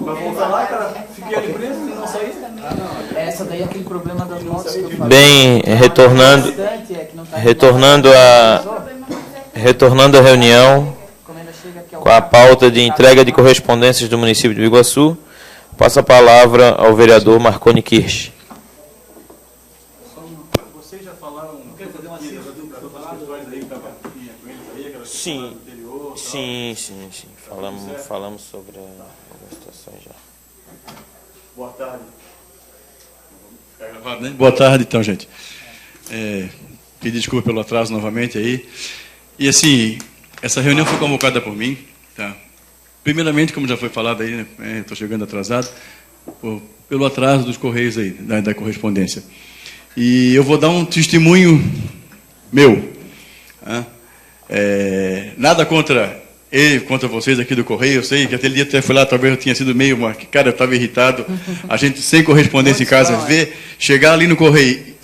Vai voltar lá, cara? Fiquei ali preso e não saí. Essa daí é aquele problema das motos que eu falei. Bem, retornando à reunião, com a pauta de entrega de correspondências do município de Biguaçu, passo a palavra ao vereador Marconi Kirsch. Vocês já falaram, não quer fazer uma lista das questões aí que estava com eles aí, aquela Sim, anterior? sim. Falamos sobre algumas situações já. Boa tarde. Tá gravado, né? Boa tarde, então, gente. Pedir desculpa pelo atraso novamente aí. E, assim, essa reunião foi convocada por mim, tá? Primeiramente, como já foi falado aí, né? Estou chegando atrasado, pelo atraso dos Correios aí, da correspondência. E eu vou dar um testemunho meu. Tá? Nada contra ele, contra vocês aqui do Correio. Eu sei que aquele dia até fui lá, talvez eu tinha sido meio... Cara, eu estava irritado. A gente sem correspondência em casa, ver, chegar ali no Correio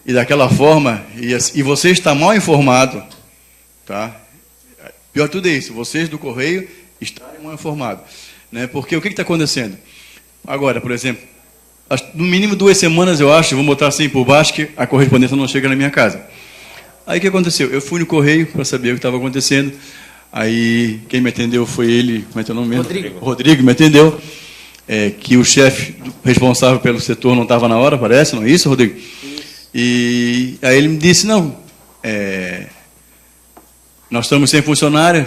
e daquela forma, e você está mal informado, tá? Pior de tudo é isso, vocês do Correio estarem mal informados, né? Porque o que está acontecendo? Agora, por exemplo, no mínimo 2 semanas, eu acho, vou botar assim por baixo, que a correspondência não chega na minha casa. Aí o que aconteceu? Eu fui no Correio para saber o que estava acontecendo. Aí quem me atendeu foi ele, como é que é o nome mesmo? Rodrigo me atendeu, que o chefe responsável pelo setor não estava na hora, parece, não é isso, Rodrigo? Isso. E aí ele me disse, não, nós estamos sem funcionário,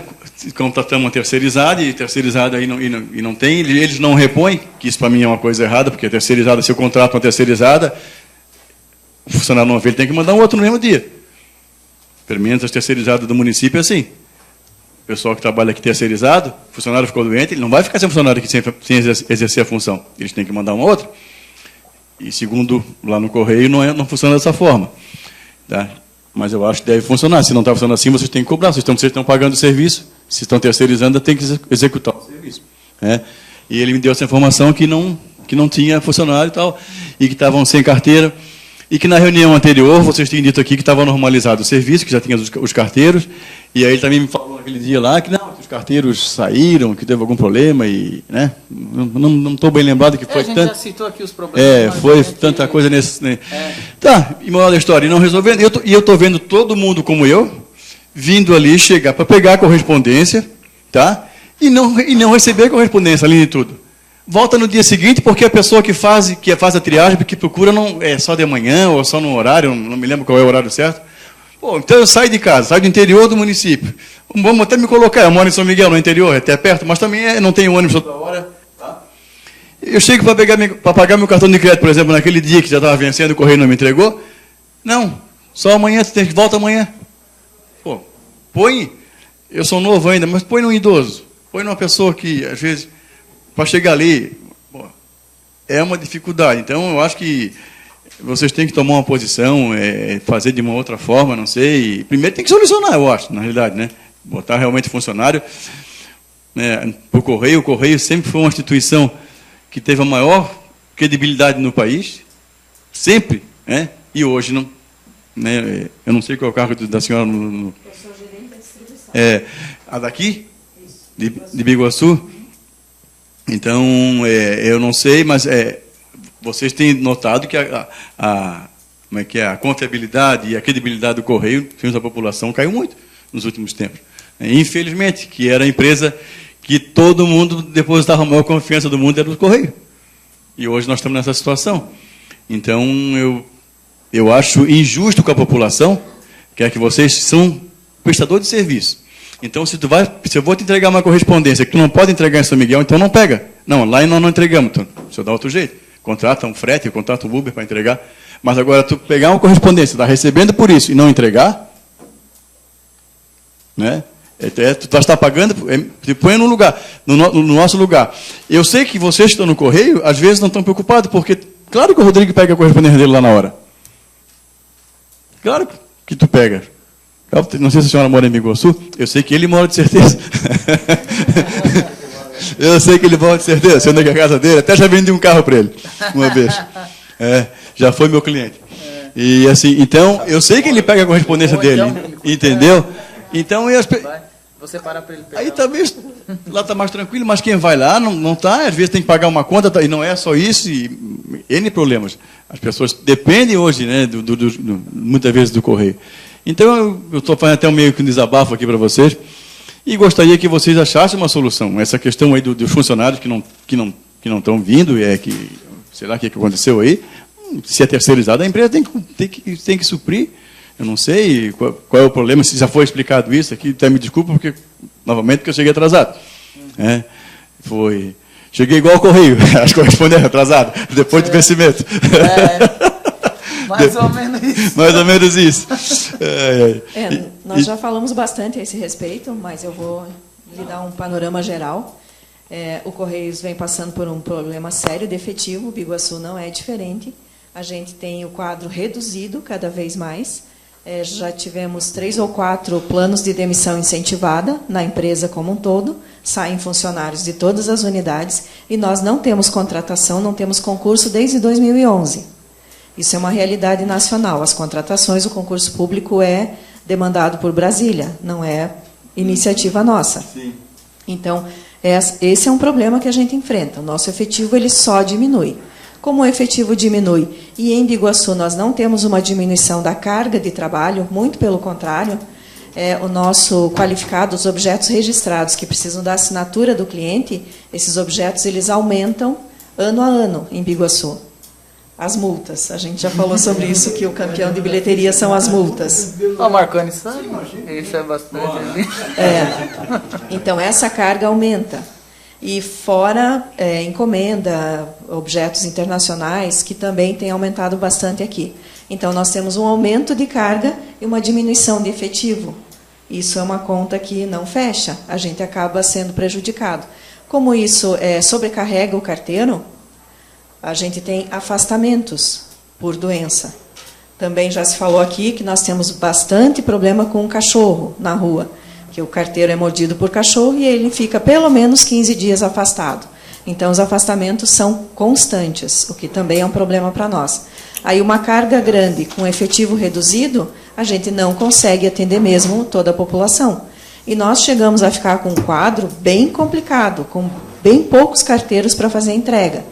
contratamos uma terceirizada, e terceirizada aí não tem, eles não repõem, que isso para mim é uma coisa errada, porque a terceirizada, se eu contrato uma terceirizada, o funcionário não vê, ele tem que mandar um outro no mesmo dia. Pelo menos as terceirizadas do município é assim. O pessoal que trabalha aqui terceirizado, o funcionário ficou doente, ele não vai ficar sem funcionário aqui sem exercer a função. Eles têm que mandar uma outra. E segundo lá no Correio, não funciona dessa forma. Tá? Mas eu acho que deve funcionar. Se não está funcionando assim, vocês têm que cobrar. Vocês estão pagando o serviço, se estão terceirizando, tem que executar o serviço. Né? E ele me deu essa informação que não tinha funcionário e tal, e que estavam sem carteira. E que na reunião anterior, vocês tinham dito aqui que estava normalizado o serviço, que já tinha os carteiros, e aí ele também me falou naquele dia lá que não, que os carteiros saíram, que teve algum problema, e né, não estou bem lembrado que foi a gente tanto... já citou aqui os problemas. Foi tanta coisa nesse... Né? Tá, e moral da história, e não resolvendo, e eu estou vendo todo mundo como eu, vindo ali chegar para pegar a correspondência, tá? E não receber a correspondência, além de tudo. Volta no dia seguinte, porque a pessoa que faz a triagem, que procura, não é só de manhã ou só no horário, não me lembro qual é o horário certo. Pô, então eu saio de casa, saio do interior do município. Vamos até me colocar, eu moro em São Miguel, no interior, é até perto, mas também não tem ônibus toda hora. Tá? Eu chego para pagar meu cartão de crédito, por exemplo, naquele dia que já estava vencendo, o Correio não me entregou. Não, só amanhã, você tem que voltar amanhã. Pô, põe, eu sou novo ainda, mas põe num idoso, põe numa pessoa que, às vezes... Para chegar ali, é uma dificuldade. Então, eu acho que vocês têm que tomar uma posição, fazer de uma outra forma, não sei. Primeiro tem que solucionar, eu acho, na realidade, né? Botar realmente funcionário. Para o Correio sempre foi uma instituição que teve a maior credibilidade no país, sempre, né? E hoje não. Né? Eu não sei qual é o cargo da senhora. Eu sou gerente da distribuição. A daqui? De Biguaçu? Então, eu não sei, mas vocês têm notado que a confiabilidade e a credibilidade do Correio, da população, caiu muito nos últimos tempos. Infelizmente, que era a empresa que todo mundo depositava a maior confiança do mundo, era do Correio. E hoje nós estamos nessa situação. Então, eu acho injusto com a população, que é que vocês são prestadores de serviço. Então, se eu vou te entregar uma correspondência que tu não pode entregar em São Miguel, então não pega. Não, lá nós não entregamos. Então, se eu dar outro jeito. Contrata um frete, contrata um Uber para entregar. Mas agora, tu pegar uma correspondência, está recebendo por isso e não entregar, né? Tu está pagando, te põe no lugar, no nosso lugar. Eu sei que vocês que estão no Correio, às vezes não estão preocupados, porque, claro que o Rodrigo pega a correspondência dele lá na hora. Claro que tu pega. Não sei se a senhora mora em Biguaçu, eu sei que ele mora de certeza. Eu sei que ele mora de certeza, sendo aqui a casa dele, até já vendi um carro para ele, uma vez. Já foi meu cliente. E assim, então, eu sei que ele pega a correspondência dele, entendeu? Então, Você para para ele pegar. Aí talvez lá está mais tranquilo, mas quem vai lá não está, às vezes tem que pagar uma conta, e não é só isso, e N problemas. As pessoas dependem hoje, né, muitas vezes do correio. Então, eu estou fazendo até um meio que um desabafo aqui para vocês, e gostaria que vocês achassem uma solução. Essa questão aí dos funcionários que não estão vindo, sei lá o que aconteceu aí, se é terceirizado, a empresa tem que suprir. Eu não sei qual é o problema, se já foi explicado isso aqui, até me desculpa, novamente, porque eu cheguei atrasado. Cheguei igual ao correio, as correspondências atrasado, depois do vencimento. Mais ou menos isso. Mais ou menos isso. Nós já falamos bastante a esse respeito, mas eu vou lhe dar um panorama geral. O Correios vem passando por um problema sério de efetivo, o Biguaçu não é diferente. A gente tem o quadro reduzido cada vez mais. Já tivemos 3 ou 4 planos de demissão incentivada na empresa como um todo, saem funcionários de todas as unidades, e nós não temos contratação, não temos concurso desde 2011. Isso é uma realidade nacional. As contratações, o concurso público é demandado por Brasília, não é iniciativa nossa. Sim. Então, esse é um problema que a gente enfrenta. O nosso efetivo ele só diminui. Como o efetivo diminui e em Biguaçu nós não temos uma diminuição da carga de trabalho, muito pelo contrário, o nosso qualificado, os objetos registrados que precisam da assinatura do cliente, esses objetos eles aumentam ano a ano em Biguaçu. As multas, a gente já falou sobre isso, que o campeão de bilheteria são as multas. Ó, Marconi sabe? Isso é bastante. Então, essa carga aumenta. E fora encomenda, objetos internacionais, que também tem aumentado bastante aqui. Então, nós temos um aumento de carga e uma diminuição de efetivo. Isso é uma conta que não fecha, a gente acaba sendo prejudicado. Como isso sobrecarrega o carteiro, a gente tem afastamentos por doença. Também já se falou aqui que nós temos bastante problema com o cachorro na rua, que o carteiro é mordido por cachorro e ele fica pelo menos 15 dias afastado. Então, os afastamentos são constantes, o que também é um problema para nós. Aí, uma carga grande com efetivo reduzido, a gente não consegue atender mesmo toda a população. E nós chegamos a ficar com um quadro bem complicado, com bem poucos carteiros para fazer a entrega.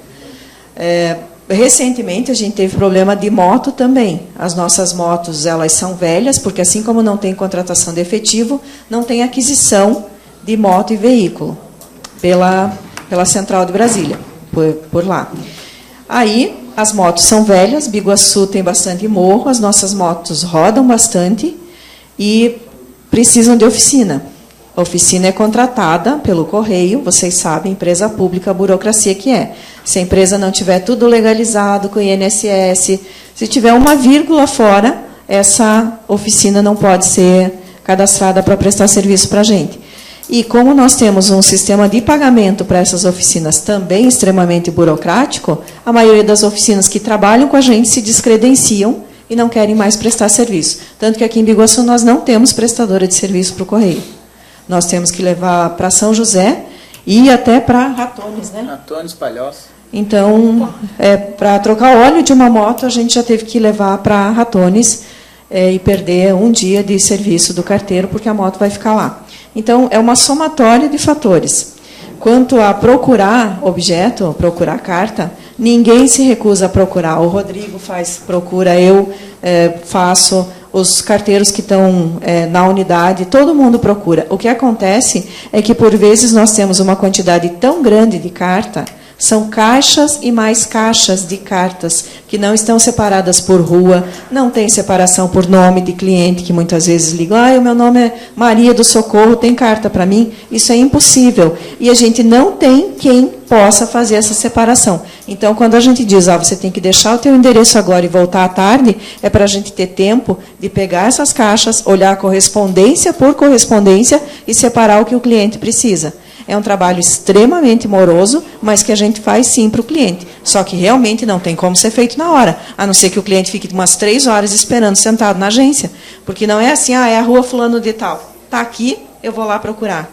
Recentemente, a gente teve problema de moto também. As nossas motos, elas são velhas, porque assim como não tem contratação de efetivo, não tem aquisição de moto e veículo pela Central de Brasília, por lá. Aí, as motos são velhas, Biguaçu tem bastante morro, as nossas motos rodam bastante e precisam de oficina. A oficina é contratada pelo Correio, vocês sabem, empresa pública, a burocracia que é. Se a empresa não tiver tudo legalizado com o INSS, se tiver uma vírgula fora, essa oficina não pode ser cadastrada para prestar serviço para a gente. E como nós temos um sistema de pagamento para essas oficinas também extremamente burocrático, a maioria das oficinas que trabalham com a gente se descredenciam e não querem mais prestar serviço. Tanto que aqui em Biguaçu nós não temos prestadora de serviço para o Correio. Nós temos que levar para São José e até para Ratones, né? Ratones, Palhoça. Então, para trocar óleo de uma moto, a gente já teve que levar para Ratones e perder um dia de serviço do carteiro, porque a moto vai ficar lá. Então, é uma somatória de fatores. Quanto a procurar objeto, procurar carta, ninguém se recusa a procurar. O Rodrigo procura, eu faço, os carteiros que estão na unidade, todo mundo procura. O que acontece é que, por vezes, nós temos uma quantidade tão grande de carta, são caixas e mais caixas de cartas que não estão separadas por rua, não tem separação por nome de cliente, que muitas vezes ligam, o meu nome é Maria do Socorro, tem carta para mim? Isso é impossível. E a gente não tem quem possa fazer essa separação. Então, quando a gente diz, você tem que deixar o teu endereço agora e voltar à tarde, é para a gente ter tempo de pegar essas caixas, olhar correspondência por correspondência e separar o que o cliente precisa. É um trabalho extremamente moroso, mas que a gente faz sim para o cliente. Só que realmente não tem como ser feito na hora, a não ser que o cliente fique umas 3 horas esperando sentado na agência. Porque não é assim, é a rua fulano de tal. Está aqui, eu vou lá procurar.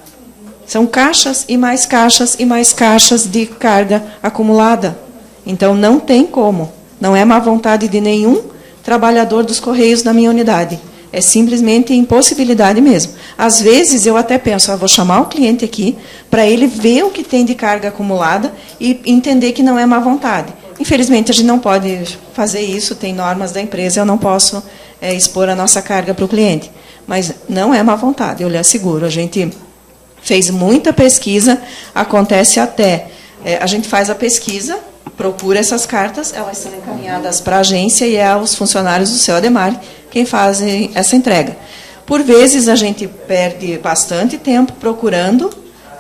São caixas e mais caixas e mais caixas de carga acumulada. Então, não tem como. Não é má vontade de nenhum trabalhador dos Correios na minha unidade. É simplesmente impossibilidade mesmo. Às vezes eu até penso, vou chamar o cliente aqui para ele ver o que tem de carga acumulada e entender que não é má vontade. Infelizmente, a gente não pode fazer isso, tem normas da empresa, eu não posso expor a nossa carga para o cliente. Mas não é má vontade, eu lhe asseguro. A gente fez muita pesquisa, acontece até... a gente faz a pesquisa, procura essas cartas, elas são encaminhadas para a agência e é os funcionários do seu Ademar quem fazem essa entrega. Por vezes, a gente perde bastante tempo procurando,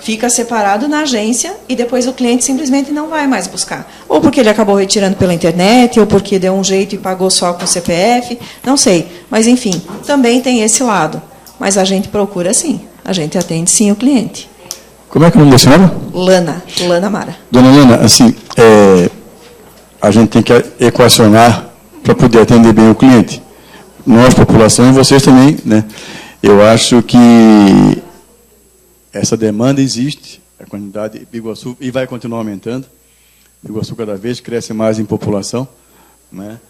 fica separado na agência e depois o cliente simplesmente não vai mais buscar. Ou porque ele acabou retirando pela internet, ou porque deu um jeito e pagou só com o CPF, não sei. Mas, enfim, também tem esse lado. Mas a gente procura sim, a gente atende sim o cliente. Como é que é o nome da senhora? Lana Mara. Dona Lana, assim, a gente tem que equacionar para poder atender bem o cliente. Nós, população, e vocês também, né? Eu acho que essa demanda existe, a quantidade de Biguaçu, e vai continuar aumentando. Biguaçu cada vez cresce mais em população, né?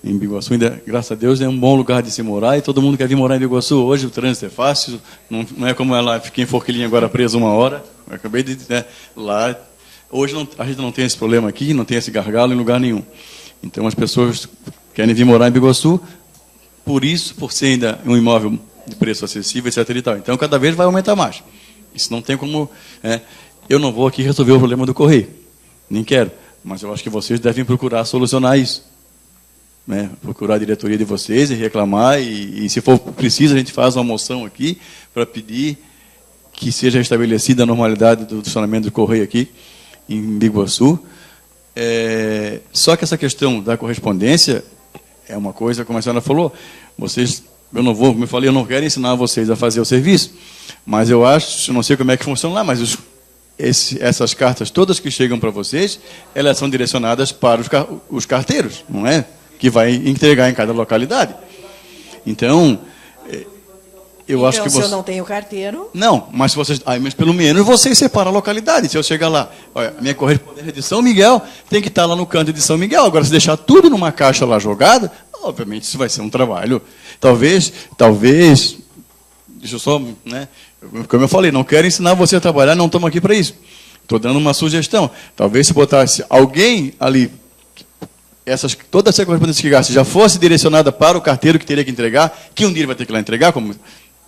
Em Biguaçu, ainda, graças a Deus, é um bom lugar de se morar, e todo mundo quer vir morar em Biguaçu. Hoje o trânsito é fácil, não é como ela fica em Forquilinha agora presa 1 hora. Eu acabei de dizer, lá. Hoje a gente não tem esse problema aqui, não tem esse gargalo em lugar nenhum. Então as pessoas querem vir morar em Biguaçu, por isso, por ser ainda um imóvel de preço acessível, etc. E tal. Então cada vez vai aumentar mais. Isso não tem como... eu não vou aqui resolver o problema do correio, nem quero, mas eu acho que vocês devem procurar solucionar isso. Né? Procurar a diretoria de vocês e reclamar, e se for preciso, a gente faz uma moção aqui para pedir que seja restabelecida a normalidade do funcionamento do correio aqui em Biguaçu. Só que essa questão da correspondência é uma coisa, como a senhora falou, vocês, como eu falei, eu não quero ensinar vocês a fazer o serviço, mas eu acho, eu não sei como é que funciona lá, mas essas cartas todas que chegam para vocês, elas são direcionadas para os carteiros, não é? Que vai entregar em cada localidade. Então, eu acho que se eu não tenho carteiro... Não, mas mas pelo menos vocês separam a localidade. Se eu chegar lá, olha, a minha correspondência de São Miguel tem que estar lá no canto de São Miguel. Agora, se deixar tudo numa caixa lá jogada, obviamente isso vai ser um trabalho. Talvez, deixa eu só, né? Como eu falei, não quero ensinar você a trabalhar, não estamos aqui para isso. Estou dando uma sugestão. Talvez se botasse alguém ali, toda essa correspondência que gasta já fosse direcionada para o carteiro que teria que entregar, que um dia ele vai ter que ir lá entregar, como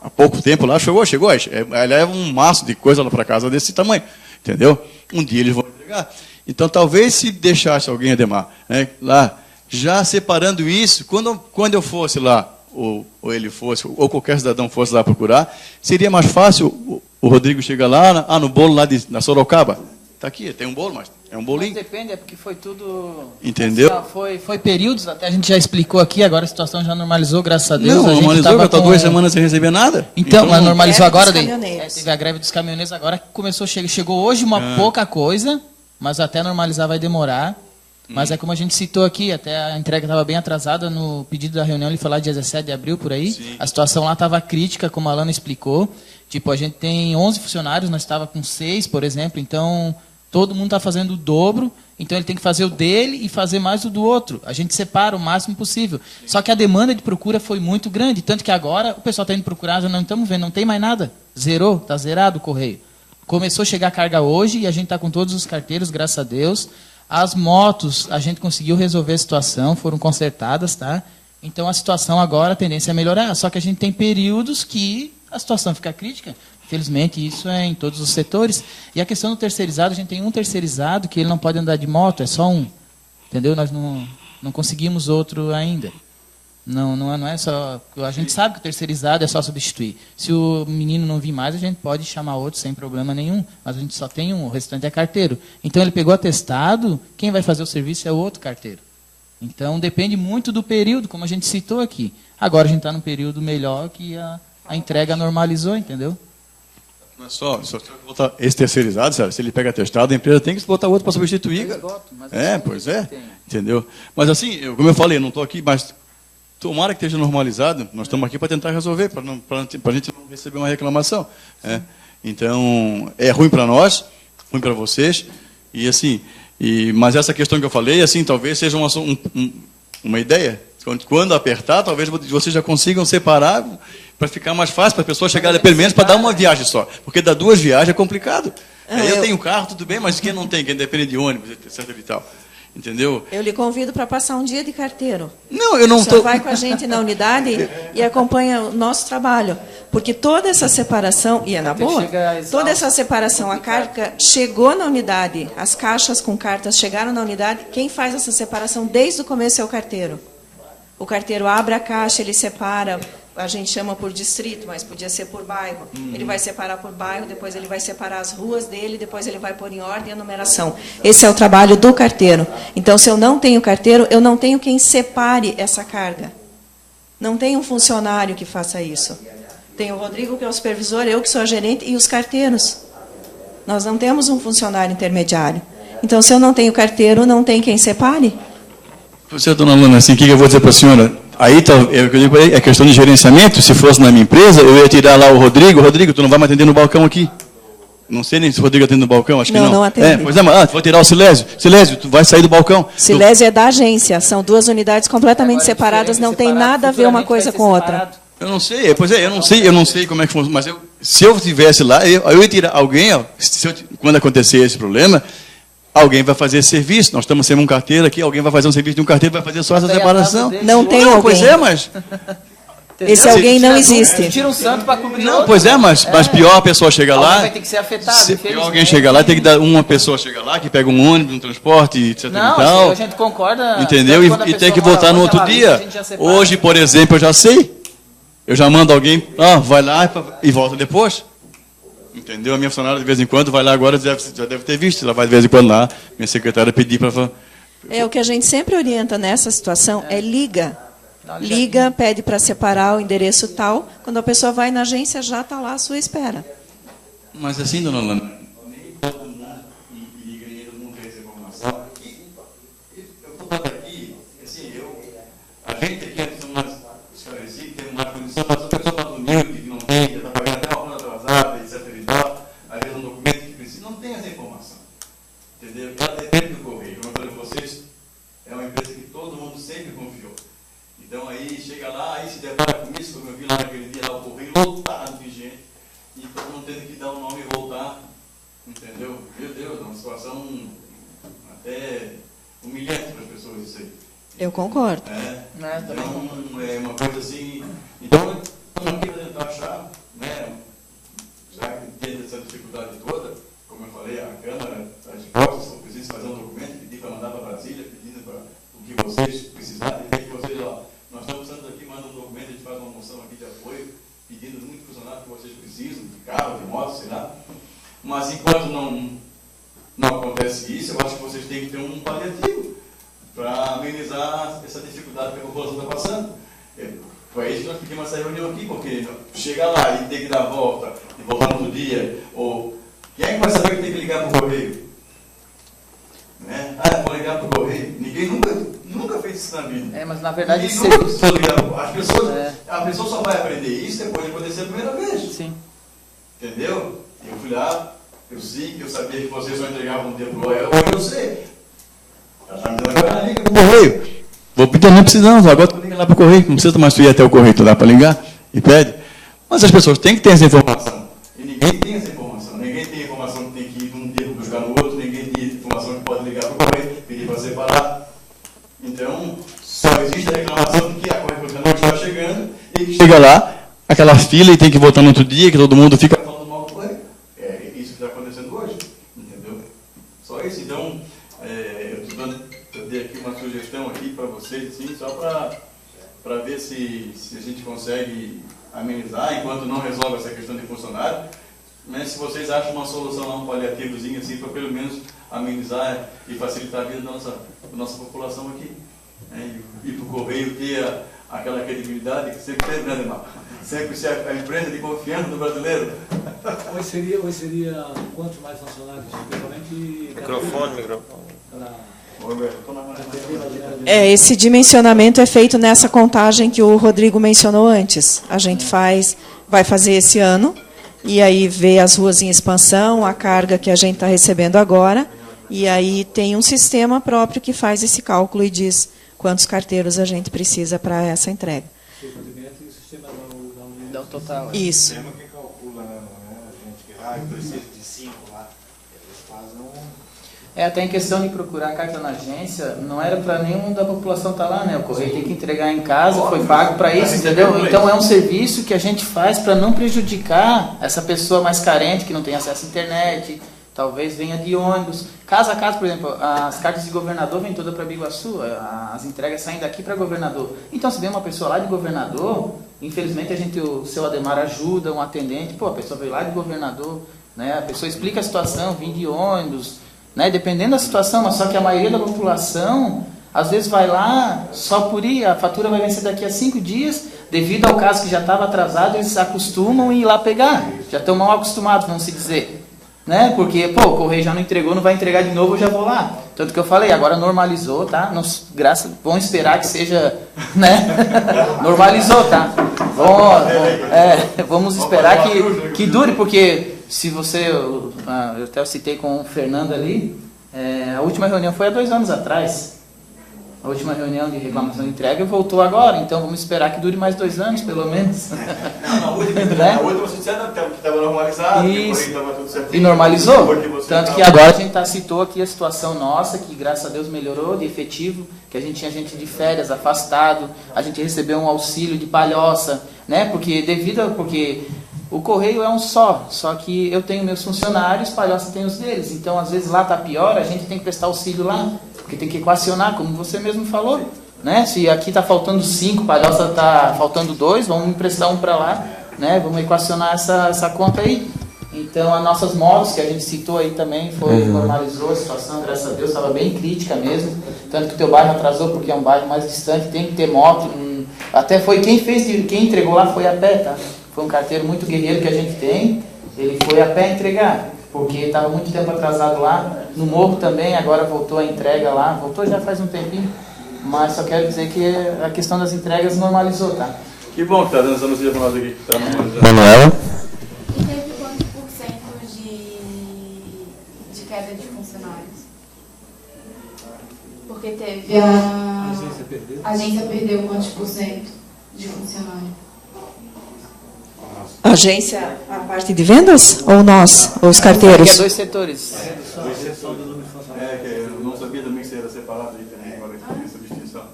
há pouco tempo lá chegou, aí leva um maço de coisa lá para casa desse tamanho, entendeu? Um dia eles vão entregar. Então, talvez se deixasse alguém, Ademar, né, lá, já separando isso, quando eu fosse lá, ou ele fosse, ou qualquer cidadão fosse lá procurar, seria mais fácil o Rodrigo chegar lá, no bolo lá na Sorocaba. Está aqui, tem um bolo, mas é um bolinho. Mas depende, porque foi tudo... Entendeu? Foi períodos, até a gente já explicou aqui, agora a situação já normalizou, graças a Deus. Não, normalizou, já está 2 semanas sem receber nada. Então mas normalizou agora, daí. Caminhoneiros. Teve a greve dos caminhoneiros agora, que começou, chegou hoje uma pouca coisa, mas até normalizar vai demorar. Mas é como a gente citou aqui, até a entrega estava bem atrasada no pedido da reunião, ele foi lá dia 17 de abril, por aí. Sim. A situação lá estava crítica, como a Lana explicou. Tipo, a gente tem 11 funcionários, nós estávamos com 6, por exemplo, então... Todo mundo está fazendo o dobro, então ele tem que fazer o dele e fazer mais o do outro. A gente separa o máximo possível. Só que a demanda de procura foi muito grande, tanto que agora o pessoal está indo procurar, já não estamos vendo, não tem mais nada. Zerou, está zerado o correio. Começou a chegar carga hoje e a gente está com todos os carteiros, graças a Deus. As motos, a gente conseguiu resolver a situação, foram consertadas, tá? Então a situação agora, a tendência é melhorar. Só que a gente tem períodos que a situação fica crítica. Infelizmente, isso é em todos os setores. E a questão do terceirizado, a gente tem um terceirizado que ele não pode andar de moto, é só um. Entendeu? Nós não conseguimos outro ainda. Não é só... A gente sabe que o terceirizado é só substituir. Se o menino não vir mais, a gente pode chamar outro sem problema nenhum. Mas a gente só tem um, o restante é carteiro. Então, ele pegou atestado, quem vai fazer o serviço é o outro carteiro. Então, depende muito do período, como a gente citou aqui. Agora, a gente está num período melhor que a entrega normalizou, entendeu? Não é só botar esse terceirizado, sabe? Se ele pega atestado, a empresa tem que botar outro para substituir. Pois é. Entendeu? Mas assim, como eu falei, não estou aqui, mas tomara que esteja normalizado. Nós estamos aqui para tentar resolver, para a gente não receber uma reclamação. Então, é ruim para nós, ruim para vocês. E assim, mas essa questão que eu falei, assim, talvez seja uma ideia? Quando apertar, talvez vocês já consigam separar para ficar mais fácil para a pessoa chegar, pelo menos para dar uma viagem só. Porque dar 2 viagens é complicado. Eu tenho carro, tudo bem, mas quem não tem, quem depende de ônibus, etc. e tal. Entendeu? Eu lhe convido para passar um dia de carteiro. Não, eu não estou. Vai com a gente na unidade e acompanha o nosso trabalho. Porque toda essa separação, e é na boa, toda essa separação, a carga chegou na unidade, as caixas com cartas chegaram na unidade, quem faz essa separação desde o começo é o carteiro. O carteiro abre a caixa, ele separa, a gente chama por distrito, mas podia ser por bairro. Ele vai separar por bairro, depois ele vai separar as ruas dele, depois ele vai pôr em ordem a numeração. Esse é o trabalho do carteiro. Então, se eu não tenho carteiro, eu não tenho quem separe essa carga. Não tem um funcionário que faça isso. Tem o Rodrigo, que é o supervisor, eu que sou a gerente, e os carteiros. Nós não temos um funcionário intermediário. Então, se eu não tenho carteiro, não tem quem separe. Você, dona Luna, assim, o que eu vou dizer para a senhora? Aí é questão de gerenciamento. Se fosse na minha empresa, eu ia tirar lá o Rodrigo. Rodrigo, tu não vai me atender no balcão aqui. Não sei nem se o Rodrigo atende no balcão, acho que não. Não atende. Pois é, mas vou tirar o Silésio. Silésio, tu vai sair do balcão. Silésio é da agência. São 2 unidades completamente separadas, não tem nada a ver uma coisa com outra. Eu não sei, eu não sei como é que funciona, mas se eu estivesse lá, eu ia tirar alguém, ó, quando acontecer esse problema, alguém vai fazer esse serviço. Nós estamos sendo um carteiro aqui, alguém vai fazer um serviço de um carteiro, vai fazer só essa separação. Não tem alguém. Pois é, mas... Esse alguém não existe. Tira um santo para cobrir não, pois é, mas pior a pessoa chega lá... Vai ter que ser afetado. Pior alguém chega lá, tem que dar uma pessoa chega lá, que pega um ônibus, um transporte, etc. Não, e tal. a gente concorda... Entendeu? E tem que voltar no outro dia. Hoje, por exemplo, eu já sei. Eu já mando alguém, vai lá e volta depois. Entendeu? A minha funcionária, de vez em quando, vai lá agora, já deve ter visto. Ela vai, de vez em quando, lá, minha secretária pedir para... O que a gente sempre orienta nessa situação é liga. Liga, pede para separar o endereço tal. Quando a pessoa vai na agência, já está lá à sua espera. Mas assim, dona Lana, nem todo mundo liga, nem todo mundo tem essa informação. Eu estou falando aqui, assim, a gente aqui é mais esclarecido, tem mais condição, mas a pessoa mais humilde, que não tem, que está pagando até uma conta atrasada, etc. e tal, às vezes um documento que precisa, não tem essa informação. Entendeu? Ela depende do correio. Como eu falei para vocês, é uma empresa que todo mundo sempre confiou. Então aí chega lá, aí se depara com isso, como eu vi lá naquele dia, lá o correio lotado de gente, e todo mundo tendo que dar o nome e voltar. Entendeu? Meu Deus, é uma situação até humilhante para as pessoas isso aí. Eu concordo. Então, é uma coisa assim. Então, estamos aqui para tentar achar, né, já que tem essa dificuldade toda, como eu falei, a Câmara está disposta, se precisa fazer um documento, pedir para mandar para Brasília, pedindo para o que vocês precisarem, e que vocês, nós estamos precisando aqui, manda um documento, a gente faz uma moção aqui de apoio, pedindo muito funcionário que vocês precisam, de carro, de moto, sei lá. Mas enquanto não acontece isso, eu acho que vocês têm que ter um paliativo para amenizar essa dificuldade que a população está passando. Foi isso que nós pedimos essa reunião aqui, porque chegar lá e ter que dar a volta e voltar no outro dia, ou quem é que vai saber que tem que ligar para o correio? Né? Vou ligar para o correio. Ninguém nunca fez isso na vida. Mas na verdade ninguém nunca precisou ligar. A pessoa só vai aprender isso depois de acontecer a primeira vez. Sim. Entendeu? Eu fui lá, eu sabia que vocês só entregavam um tempo hoje eu sei. Ela está me dando agora, liga para o correio. Vou pedir, não precisa não, agora tu liga lá para o correio, não precisa mais tu ir até o correio, tu dá para ligar e pede. Mas as pessoas têm que ter essa informação. E ninguém tem essa informação. Ninguém tem informação que tem que ir de um dia buscar no outro, ninguém tem informação que pode ligar para o correio, pedir para separar. Então, só existe a reclamação de que a correspondência não está chegando e que chega lá, aquela fila e tem que voltar no outro dia, que todo mundo fica falando mal do correio. É isso que está acontecendo hoje. Entendeu? Só isso. Então, eu dei aqui uma sugestão aqui para vocês, assim, só para ver se a gente consegue amenizar, enquanto não resolve essa questão de funcionário, mas se vocês acham uma solução lá, um paliativozinho assim, para pelo menos amenizar e facilitar a vida da nossa população aqui. Né? E para o correio ter aquela credibilidade que sempre teve, né, Demar? Sempre ser a empresa de confiança do brasileiro. Hoje seria quantos mais funcionários? Microfone. Esse dimensionamento é feito nessa contagem que o Rodrigo mencionou antes. A gente vai fazer esse ano, e aí vê as ruas em expansão, a carga que a gente está recebendo agora, e aí tem um sistema próprio que faz esse cálculo e diz quantos carteiros a gente precisa para essa entrega. E o sistema Dá o total. Isso. O sistema que calcula, né? A gente que eu preciso de 5 lá. Eles fazem Até em questão de procurar carta na agência, não era para nenhum da população estar lá, né? O correio tem que entregar em casa, foi pago para isso, entendeu? Então é um serviço que a gente faz para não prejudicar essa pessoa mais carente, que não tem acesso à internet, talvez venha de ônibus. Casa a casa, por exemplo, as cartas de governador vêm todas para Biguaçu, as entregas saem daqui para governador. Então, se vem uma pessoa lá de governador, infelizmente o seu Ademar ajuda, um atendente, a pessoa veio lá de governador, né? A pessoa explica a situação, vem de ônibus, né? Dependendo da situação, mas só que a maioria da população, às vezes vai lá só por ir, a fatura vai vencer daqui a 5 dias, devido ao caso que já estava atrasado, eles acostumam a ir lá pegar, já estão mal acostumados, vamos se dizer. Né? Porque, o correio já não entregou, não vai entregar de novo, eu já vou lá. Tanto que eu falei, agora normalizou, tá? Vamos esperar que seja, né? Normalizou, tá? Vamos esperar que dure, porque se você, eu até citei com o Fernando ali, a última reunião foi há 2 anos atrás. A última reunião de reclamação de entrega voltou agora, então vamos esperar que dure mais 2 anos, pelo menos. Na última você disseram que estava normalizado, isso. Que estava tudo certo. E normalizou. Tanto que agora a gente citou aqui a situação nossa, que graças a Deus melhorou de efetivo, que a gente tinha gente de férias, afastado, a gente recebeu um auxílio de palhoça, né? Porque o correio é um só que eu tenho meus funcionários, palhoça tem os deles. Então, às vezes lá está pior, a gente tem que prestar auxílio lá, porque tem que equacionar, como você mesmo falou. Né? Se aqui está faltando 5, palhoça está faltando 2, vamos emprestar um para lá, né? Vamos equacionar essa conta aí. Então, as nossas motos, que a gente citou aí também, normalizou a situação, graças a Deus, estava bem crítica mesmo. Tanto que o teu bairro atrasou, porque é um bairro mais distante, tem que ter moto. Até foi quem entregou lá foi a pé, tá? Foi um carteiro muito guerreiro que a gente tem, ele foi a pé entregar, porque estava muito tempo atrasado lá. No morro também, agora voltou a entrega lá, voltou já faz um tempinho, mas só quero dizer que a questão das entregas normalizou, tá? Que bom que está dando essa notícia para nós aqui. Tá Manuela? E teve quantos por cento de queda de funcionários? Porque teve a agência perdeu quantos por cento de funcionário? A agência, a parte de vendas ou nós, os carteiros? É 2 setores. Que eu não sabia também que isso era separado aí também, agora que essa distinção.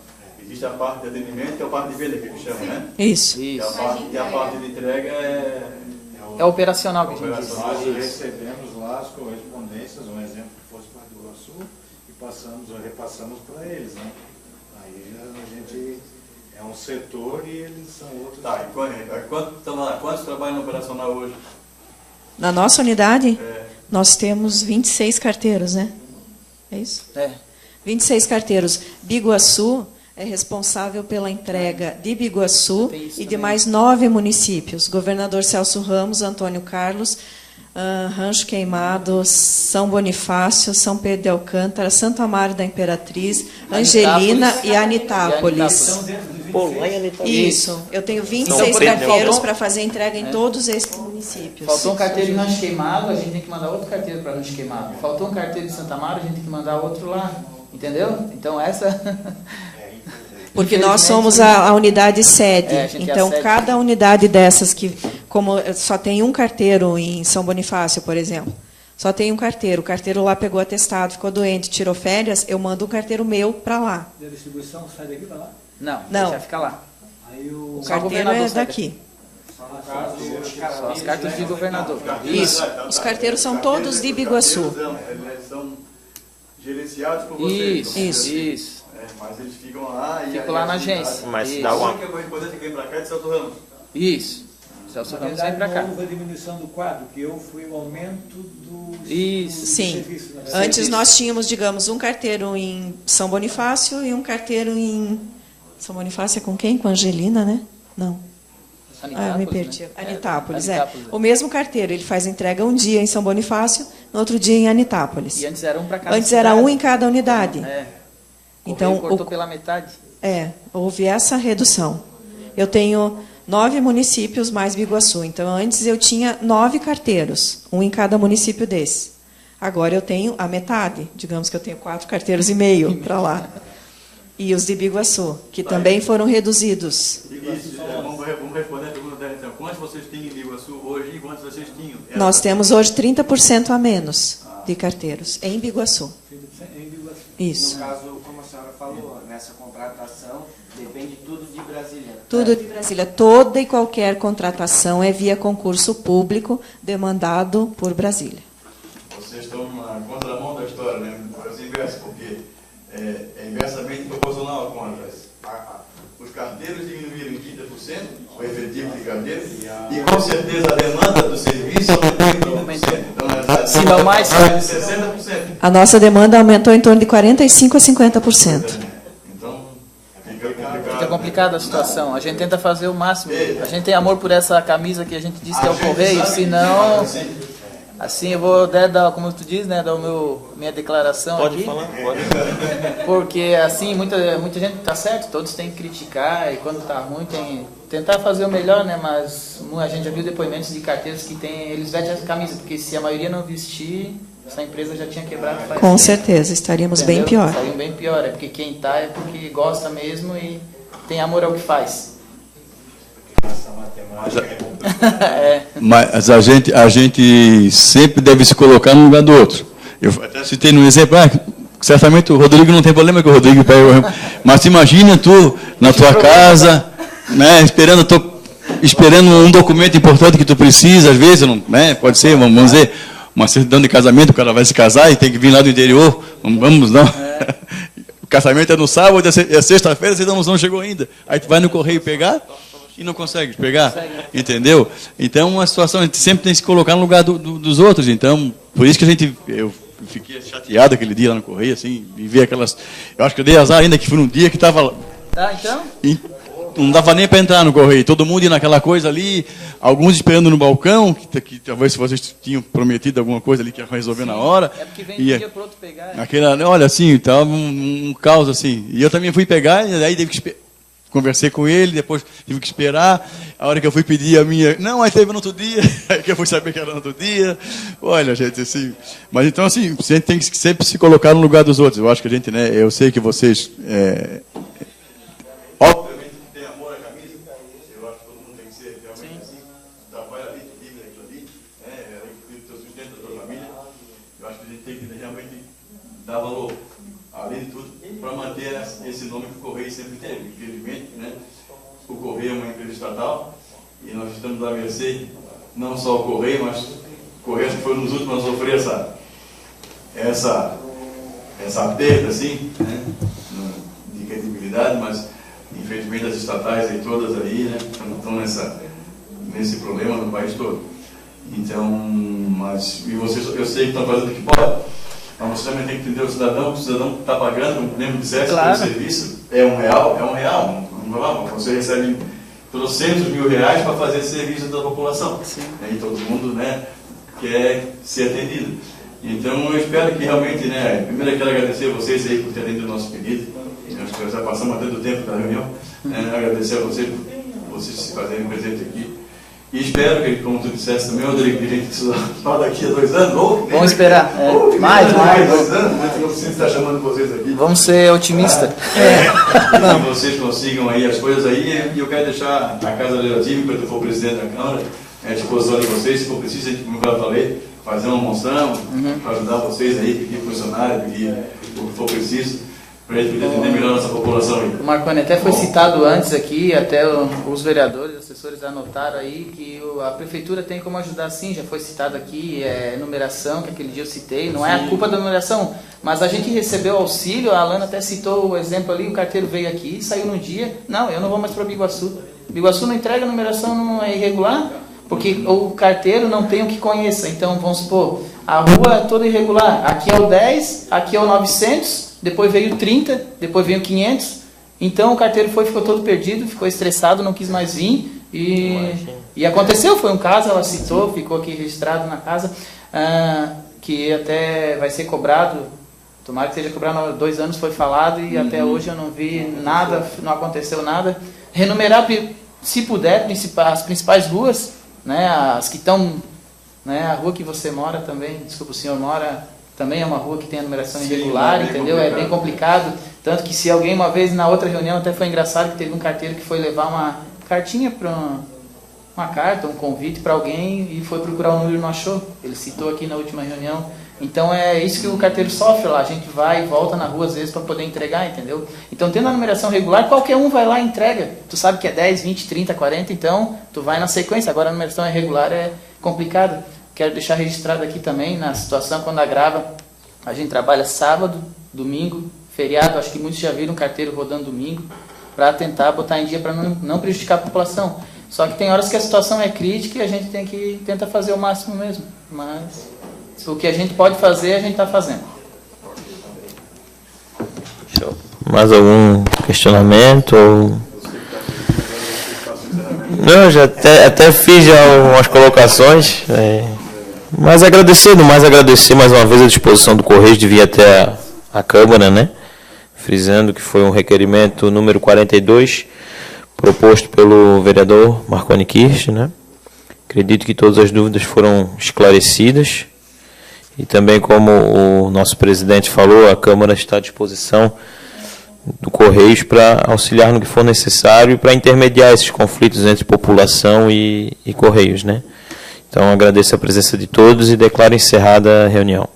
Existe a parte de atendimento e a parte de venda que chama, né? Isso. E a parte de entrega É operacional que a gente diz. Nós recebemos lá as correspondências, um exemplo que fosse para o Iguaçu, e repassamos para eles, né? Aí a gente é um setor e eles são outros. Tá, e quantos trabalham no operacional hoje? Na nossa unidade, nós temos 26 carteiros, né? É isso? 26 carteiros. Biguaçu é responsável pela entrega de Biguaçu e de mais 9 municípios. Governador Celso Ramos, Antônio Carlos, Rancho Queimado, São Bonifácio, São Pedro de Alcântara, Santo Amaro da Imperatriz, Angelina e Anitápolis. Isso, eu tenho 26 carteiros para fazer entrega em todos esses municípios. Faltou um carteiro em Rancho Queimado, a gente tem que mandar outro carteiro para Rancho Queimado. Faltou um carteiro em Santa Amaro, a gente tem que mandar outro lá. Entendeu? Então Porque nós somos a unidade sede. Então, cada unidade dessas, como só tem um carteiro em São Bonifácio, por exemplo, só tem um carteiro. O carteiro lá pegou atestado, ficou doente, tirou férias, eu mando um carteiro meu para lá. E a distribuição sai daqui para lá? Não, deixa ficar lá. Aí o carteiro é daqui. Só as cartas de governador. Isso. Os carteiros são todos de Biguaçu. Eles são gerenciados por vocês. Isso. Mas eles ficam lá e... Ficam lá na agência. Mas dá uma... que a correspondência vem para cá é de Celso Ramos. Isso. Celso Ramos vem para cá. Não houve a diminuição do quadro, que foi o aumento do Sim. serviço. Antes nós tínhamos, digamos, um carteiro em São Bonifácio e um carteiro em... São Bonifácio é com quem? Com a Angelina, né? Não. Eu me perdi. Né? Anitápolis, O mesmo carteiro, ele faz entrega um dia em São Bonifácio, no outro dia em Anitápolis. E antes era um para cada Antes era um em cada unidade. Então, cortou pela metade. Houve essa redução. Eu tenho 9 municípios mais Biguaçu. Então, antes eu tinha 9 carteiros, um em cada município desse. Agora eu tenho a metade. Digamos que eu tenho 4 carteiros e meio para lá. E os de Biguaçu, que também foram reduzidos. Isso, vamos responder a pergunta dela então. Quantos vocês tinham em Biguaçu hoje e quantos vocês tinham? Nós temos hoje 30% a menos de carteiros em Biguaçu. Isso. No caso, como a senhora falou, nessa contratação, depende tudo de Brasília. Tudo de Brasília. Toda e qualquer contratação é via concurso público demandado por Brasília. Vocês estão na contramão da história, né? Mas inverso, porque é inversamente proporcional a contas. Os carteiros diminuíram em 30%, o efetivo de carteiros, e com certeza a demanda do serviço aumentou em 30%. Então, se não mais, de 60%. A nossa demanda aumentou em torno de 45% a 50%. Então, fica complicada a situação. A gente tenta fazer o máximo. A gente tem amor por essa camisa que a gente diz que é o correio, senão... Assim, eu vou dar, como tu diz, né, dar minha declaração Pode aqui. falar, pode. Porque, assim, muita gente tá certo, todos têm que criticar, e quando tá ruim tem tentar fazer o melhor, né, mas a gente já viu depoimentos de carteiros que eles vestem essa camisa, porque se a maioria não vestir, essa empresa já tinha quebrado faz Com tempo. certeza, estaríamos Entendeu? bem pior. Estaríamos bem pior, é porque quem tá é porque gosta mesmo e tem amor ao que faz. Mas a gente sempre deve se colocar no lugar do outro. Eu até citei no exemplo, certamente o Rodrigo não tem problema que o Rodrigo pega, mas imagina tu na tua casa, né, esperando um documento importante que tu precisa, às vezes, não, né, pode ser, vamos dizer, uma certidão de casamento, o cara vai se casar e tem que vir lá do interior, vamos não. O casamento é no sábado, é sexta-feira, a certidão não chegou ainda. Aí tu vai no correio pegar e não consegue pegar, entendeu? Então, uma situação, a gente sempre tem que se colocar no lugar dos outros. Então, por isso que eu fiquei chateado aquele dia lá no correio, assim, e ver aquelas... Eu acho que eu dei azar ainda, que foi um dia que estava... Tá, então? Não dava nem para entrar no correio, todo mundo ia naquela coisa ali, alguns esperando no balcão, que talvez se vocês tinham prometido alguma coisa ali que ia resolver na hora. É porque vem de um dia pro outro pegar. Olha, assim, estava um caos assim. E eu também fui pegar, e aí teve que conversei com ele, depois tive que esperar. A hora que eu fui pedir a minha... Não, aí teve no outro dia, aí que eu fui saber que era no outro dia. Olha, gente, assim... Mas então, assim, a gente tem que sempre se colocar no lugar dos outros. Eu acho que a gente, né, eu sei que vocês... Obviamente tem amor à camisa, eu acho que todo mundo tem que ser realmente assim, trabalha ali, tu vive aquilo ali, é o teu sustento da tua família. Eu acho que a gente tem que realmente dar valor, além de tudo, para manter esse nome que o Correio sempre teve. Infelizmente, né, o Correio é uma empresa estatal e nós estamos à mercê, não só o Correio, mas o Correio que foi nos últimos a sofrer essa perda, assim, né, de credibilidade, mas infelizmente as estatais aí todas aí, né, estão nesse problema no país todo. Então, mas e vocês, eu sei que estão fazendo o que pode, mas você também tem que entender o cidadão que está pagando, como lembro dissesse, claro, pelo serviço, é um real, você recebe trocentos mil reais para fazer esse serviço da população. Né, e todo mundo, né, quer ser atendido. Então eu espero que realmente, né, primeiro eu quero agradecer a vocês aí por terem atendido o nosso pedido. Nós já passamos até do tempo da reunião, né, agradecer a vocês por vocês se fazerem presente aqui. E espero que, como tu disseste também, Rodrigo, que a gente só daqui a 2 anos, ou... Vamos esperar. Mais. 2 anos, mas não precisa estar chamando vocês aqui. Vamos ser otimistas. Que vocês consigam aí as coisas aí, e eu quero deixar a Casa Legislativa, quando eu for presidente da Câmara, à disposição de vocês, se for preciso, a gente, como eu falei, fazer uma moção, para ajudar vocês aí, pedir funcionário, pedir o que for preciso, para a gente poder atender melhor a nossa população aí. O Marconi até foi citado antes aqui, até os vereadores, os assessores anotaram aí que a prefeitura tem como ajudar, sim, já foi citado aqui, numeração, que aquele dia eu citei, não é a culpa da numeração, mas a gente recebeu auxílio, a Alana até citou o exemplo ali, o carteiro veio aqui, saiu no dia, não, eu não vou mais para Biguaçu. Biguaçu não entrega a numeração, não é irregular, porque o carteiro não tem o que conheça, então vamos supor, a rua é toda irregular, aqui é o 10, aqui é o 900, depois veio 30, depois veio 500, então o carteiro ficou todo perdido, ficou estressado, não quis mais vir, e aconteceu, foi um caso, ela citou, ficou aqui registrado na casa, que até vai ser cobrado, tomara que seja cobrado, 2 anos foi falado, e até hoje eu não vi nada, não aconteceu nada. Renumerar, se puder, as principais ruas, né, as que estão, né, a rua que você mora também, desculpa, o senhor mora, também é uma rua que tem a numeração irregular, entendeu? É bem complicado. Tanto que se alguém uma vez na outra reunião, até foi engraçado que teve um carteiro que foi levar uma cartinha para uma carta, um convite para alguém e foi procurar o número e não achou. Ele citou aqui na última reunião. Então é isso que o carteiro sofre lá. A gente vai e volta na rua às vezes para poder entregar, entendeu? Então tendo a numeração regular, qualquer um vai lá e entrega. Tu sabe que é 10, 20, 30, 40, então tu vai na sequência. Agora a numeração irregular é complicada. Quero deixar registrado aqui também, na situação quando agrava, a gente trabalha sábado, domingo, feriado. Acho que muitos já viram carteiro rodando domingo, para tentar botar em dia, para não prejudicar a população. Só que tem horas que a situação é crítica e a gente tem que tentar fazer o máximo mesmo. Mas o que a gente pode fazer, a gente está fazendo. Mais algum questionamento? Não, já até fiz já algumas colocações. Mas agradecer mais uma vez a disposição do Correio de vir até a Câmara, né? Frisando que foi um requerimento número 42, proposto pelo vereador Marconi Kirsch, né? Acredito que todas as dúvidas foram esclarecidas. E também, como o nosso presidente falou, a Câmara está à disposição do Correios para auxiliar no que for necessário e para intermediar esses conflitos entre população e Correios, né? Então, agradeço a presença de todos e declaro encerrada a reunião.